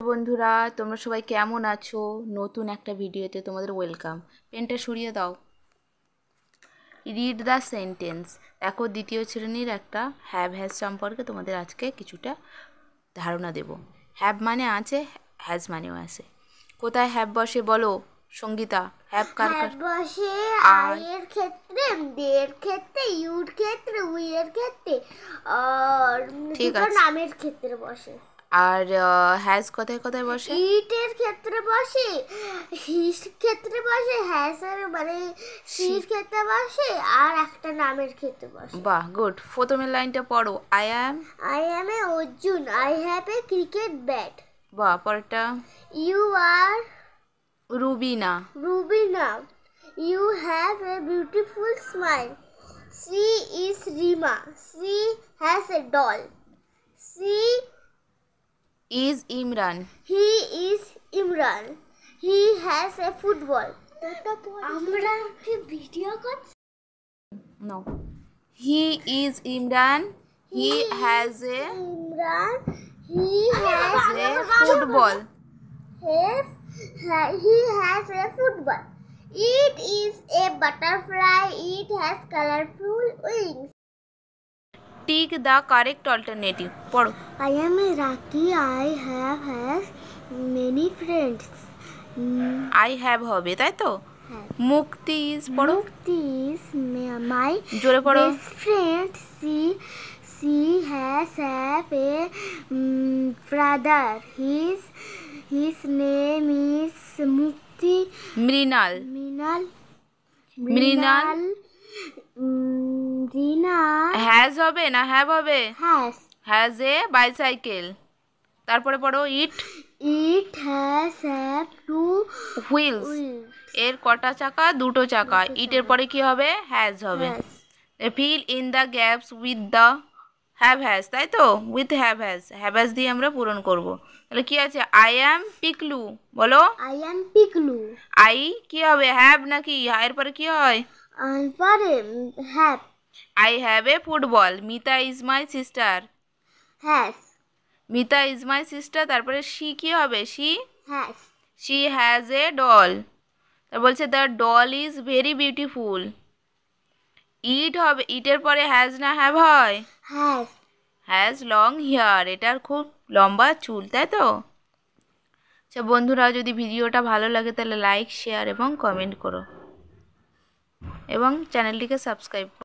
বন্ধুরা তোমরা সবাই কেমন আছো? নতুন একটা ভিডিওতে তোমাদের ওয়েলকাম। পেনটা সরিয়ে দাও। Read the sentence. দেখো, দ্বিতীয় শ্রেণীর একটা হ্যাভ হ্যাজ সম্পর্কে তোমাদের আজকে কিছুটা ধারণা দেব। হ্যাভ মানে আছে, হ্যাজ মানেও আছে। কোথায় হ্যাভ বসে বলো সঙ্গীতা? হ্যাভ কার কার বসে? আই এর ক্ষেত্রে, দে এর ক্ষেত্রে, ইউর ক্ষেত্রে, উই এর ক্ষেত্রে, আর দুটো নামের ক্ষেত্রে বসে। আর হ্যাজ কোথায় কোথায় বসে? ইট এর ক্ষেত্রে বসে, হিস ক্ষেত্রে বসে, হ্যাজ এর মানে সির ক্ষেত্রে বসে, আর একটা নামের ক্ষেত্রে বসে। বাহ, গুড। প্রথমের লাইনটা পড়ো। I am a Arjun, I have a cricket bat. বাহ, পরেরটা। You are Rubina, you have a beautiful smile. She is Rima, she has a doll. She is Imran, he is Imran, he has a football. আমরা কি video করছি? No. He is Imran, he has a football. He has a football. It is a butterfly. It has colorful wings. Tick the correct alternative. পড়ো। I am a Raki. I have has many friends. I have হবে, তাই তো? মুক্তি is পড়ো। মুক্তি is my জোরে পড়ো। best friend. She has have a brother. His name is Mukti. Mrinal. Has হবে না হ্যাভ হবে? Has a bicycle. তারপরে পড়ো। It has have two wheels. এর কটা চাকা? দুটো চাকা। ইটের পরে কি হবে? হ্যাজ হবে। Fill in the gaps with the have has, তাই তো? উইথ হ্যাভ হ্যাজ দিয়ে আমরা পূরণ করব। তাহলে কি আছে? I am Piklu. বলো। I am Piklu. আই কি হবে? হ্যাভ নাকি? এর পরে কি হয়? পরে have. I have a football. Mita is my sister. Has. Mita is my sister. তারপরে শি কি হবে? Has. She has a doll. তারপর বলছে the doll is very beautiful. It হবে। ইটের পরে হ্যাজ না হ্যাভ হয়? Has long hair. এটার খুব লম্বা চুল, তাই তো? আচ্ছা বন্ধুরা, যদি ভিডিওটা ভালো লাগে তাহলে লাইক, শেয়ার এবং কমেন্ট করো এবং চ্যানেলটিকে সাবস্ক্রাইব করো।